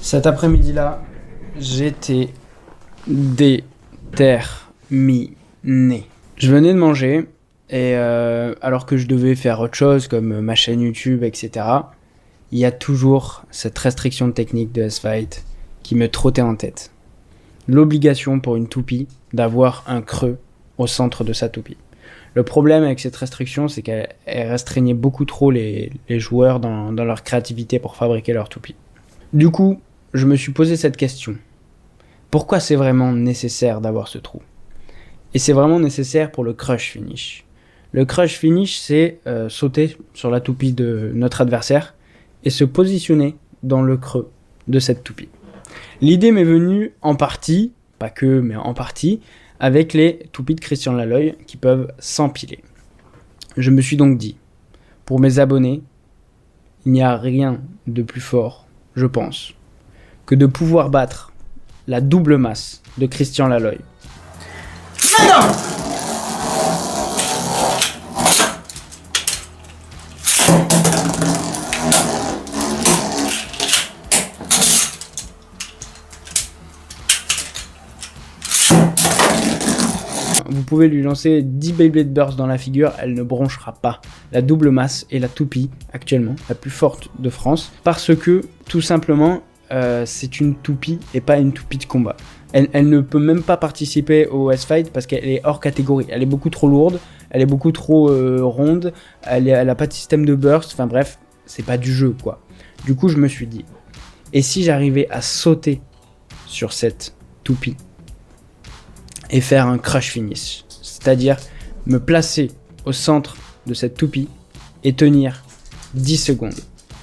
Cet après-midi-là, j'étais déterminé. Je venais de manger et alors que je devais faire autre chose comme ma chaîne YouTube, etc., il y a toujours cette restriction technique de S-Fight qui me trottait en tête. L'obligation pour une toupie d'avoir un creux au centre de sa toupie. Le problème avec cette restriction, c'est qu'elle restreignait beaucoup trop les joueurs dans leur créativité pour fabriquer leur toupie. Du coup, je me suis posé cette question. Pourquoi c'est vraiment nécessaire d'avoir ce trou ? Et c'est vraiment nécessaire pour le crush finish. Le crush finish, c'est sauter sur la toupie de notre adversaire et se positionner dans le creux de cette toupie. L'idée m'est venue en partie, pas que, mais en partie, avec les toupies de Christian Laloy qui peuvent s'empiler. Je me suis donc dit, pour mes abonnés, il n'y a rien de plus fort, je pense, que de pouvoir battre la double masse de Christian Laloy. Non ! Vous pouvez lui lancer 10 Beyblade Burst dans la figure, elle ne bronchera pas. La double masse est la toupie, actuellement, la plus forte de France, parce que, tout simplement, c'est une toupie et pas une toupie de combat. Elle ne peut même pas participer au S-Fight parce qu'elle est hors catégorie. Elle est beaucoup trop lourde, elle est beaucoup trop ronde, elle a pas de système de burst, enfin bref, c'est pas du jeu, quoi. Du coup, je me suis dit, et si j'arrivais à sauter sur cette toupie et faire un crush finish, c'est-à-dire me placer au centre de cette toupie et tenir 10 secondes.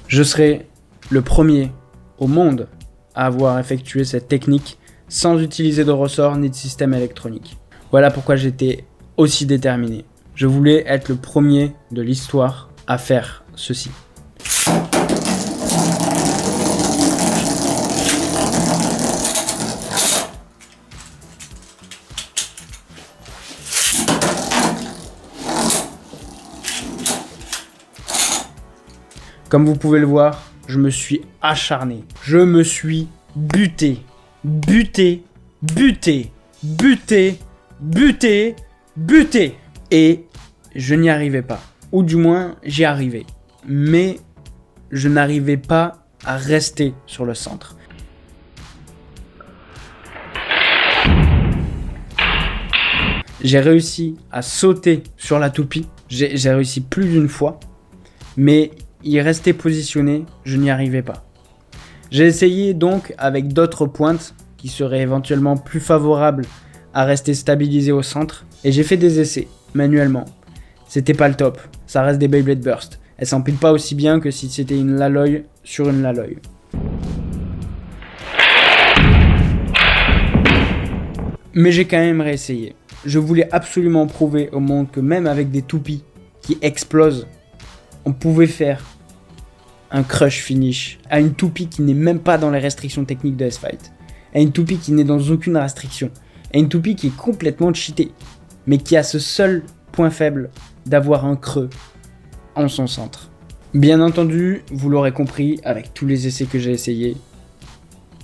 Je serai le premier au monde à avoir effectué cette technique sans utiliser de ressort ni de système électronique. Voilà pourquoi j'étais aussi déterminé. Je voulais être le premier de l'histoire à faire ceci. Comme vous pouvez le voir, je me suis acharné. Je me suis buté. Et je n'y arrivais pas. Ou du moins, j'y arrivais. Mais je n'arrivais pas à rester sur le centre. J'ai réussi à sauter sur la toupie. J'ai réussi plus d'une fois. Mais y rester positionné, je n'y arrivais pas. J'ai essayé donc avec d'autres pointes qui seraient éventuellement plus favorables à rester stabilisé au centre et j'ai fait des essais manuellement. C'était pas le top, ça reste des Beyblade Burst. Elles s'empilent pas aussi bien que si c'était une Laloy sur une Laloy. Mais j'ai quand même réessayé. Je voulais absolument prouver au monde que même avec des toupies qui explosent, on pouvait faire un crush finish à une toupie qui n'est même pas dans les restrictions techniques de S-Fight, à une toupie qui n'est dans aucune restriction, à une toupie qui est complètement cheatée, mais qui a ce seul point faible d'avoir un creux en son centre. Bien entendu, vous l'aurez compris, avec tous les essais que j'ai essayés,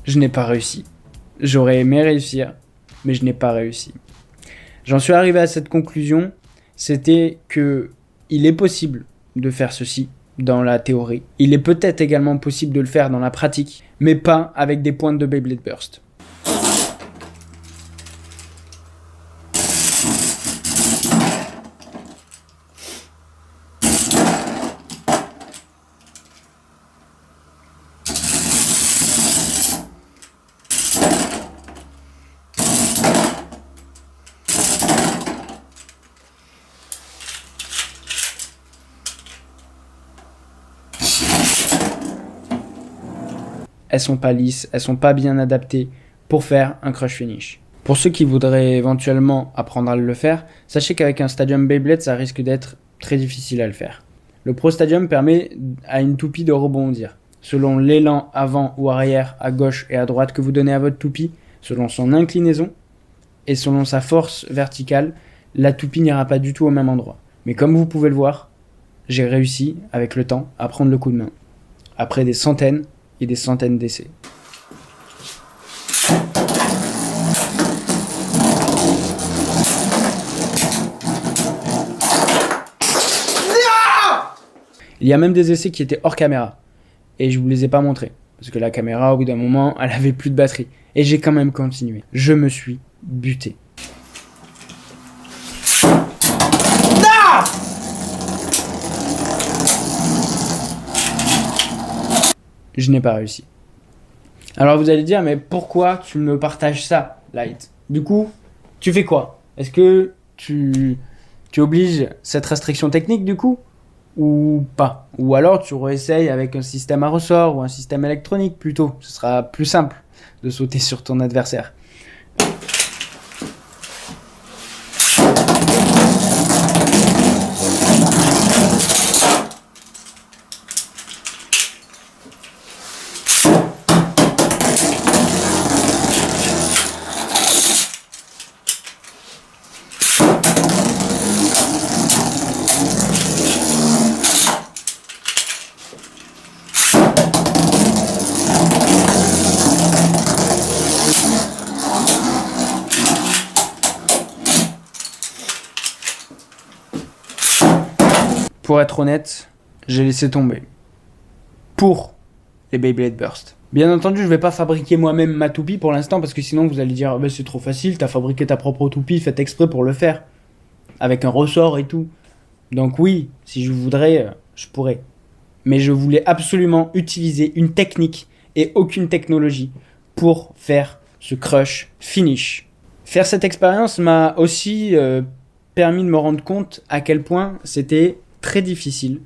je n'ai pas réussi. J'aurais aimé réussir, mais je n'ai pas réussi. J'en suis arrivé à cette conclusion, c'était que il est possible de faire ceci dans la théorie. Il est peut-être également possible de le faire dans la pratique, mais pas avec des pointes de Beyblade Burst. Elles sont pas lisses, elles sont pas bien adaptées pour faire un crush finish. Pour ceux qui voudraient éventuellement apprendre à le faire, sachez qu'avec un Stadium Beyblade, ça risque d'être très difficile à le faire. Le Pro Stadium permet à une toupie de rebondir. Selon l'élan avant ou arrière, à gauche et à droite que vous donnez à votre toupie, selon son inclinaison et selon sa force verticale, la toupie n'ira pas du tout au même endroit. Mais comme vous pouvez le voir, j'ai réussi, avec le temps, à prendre le coup de main. Après des centaines et des centaines d'essais. Il y a même des essais qui étaient hors caméra. Et je vous les ai pas montrés. Parce que la caméra, au bout d'un moment, elle avait plus de batterie. Et j'ai quand même continué. Je me suis buté. Ah! Je n'ai pas réussi. Alors vous allez dire, mais pourquoi tu me partages ça, Light? Du coup, tu fais quoi? Est-ce que tu obliges cette restriction technique du coup? Ou pas? Ou alors tu réessayes avec un système à ressort ou un système électronique plutôt. Ce sera plus simple de sauter sur ton adversaire. Pour être honnête, j'ai laissé tomber. Pour les Beyblade Burst. Bien entendu, je vais pas fabriquer moi-même ma toupie pour l'instant parce que sinon vous allez dire c'est trop facile, t'as fabriqué ta propre toupie, faites exprès pour le faire. Avec un ressort et tout. Donc oui, si je voudrais, je pourrais. Mais je voulais absolument utiliser une technique et aucune technologie pour faire ce crush finish. Faire cette expérience m'a aussi permis de me rendre compte à quel point c'était très difficile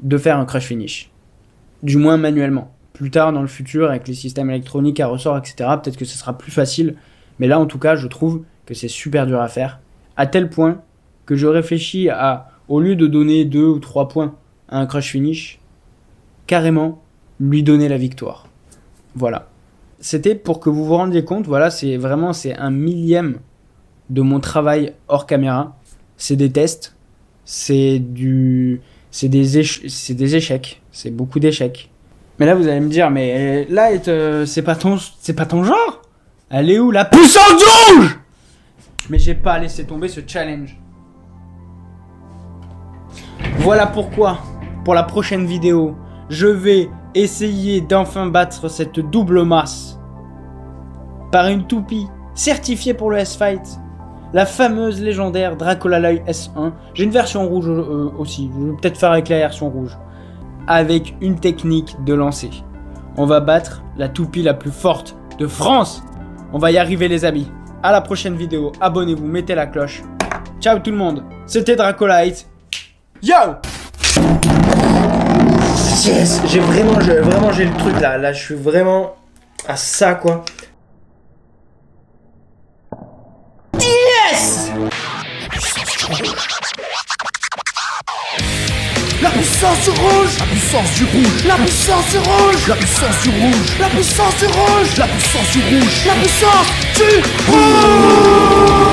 de faire un crush finish. Du moins manuellement. Plus tard dans le futur, avec les systèmes électroniques à ressort, etc., peut-être que ce sera plus facile. Mais là, en tout cas, je trouve que c'est super dur à faire. À tel point que je réfléchis à, au lieu de donner 2 ou 3 points à un crush finish, carrément lui donner la victoire. Voilà. C'était pour que vous vous rendiez compte, voilà, c'est un millième de mon travail hors caméra. C'est des tests. C'est des échecs, c'est beaucoup d'échecs. Mais là vous allez me dire, mais là c'est pas ton genre. Elle est où la puissance rouge? Mais j'ai pas laissé tomber ce challenge. Voilà pourquoi, pour la prochaine vidéo, je vais essayer d'enfin battre cette double masse par une toupie certifiée pour le S-Fight. La fameuse légendaire Dracolaloi S1. J'ai une version rouge aussi. Je vais peut-être faire avec la version rouge. Avec une technique de lancer. On va battre la toupie la plus forte de France. On va y arriver les amis. À la prochaine vidéo. Abonnez-vous, mettez la cloche. Ciao tout le monde. C'était Dracolite. Yo! Yes! J'ai le truc là. Là je suis vraiment à ça quoi. La puissance du rouge! La puissance du rouge! La puissance du rouge! La puissance du rouge! La puissance du rouge! La puissance du rouge! La puissance du rouge!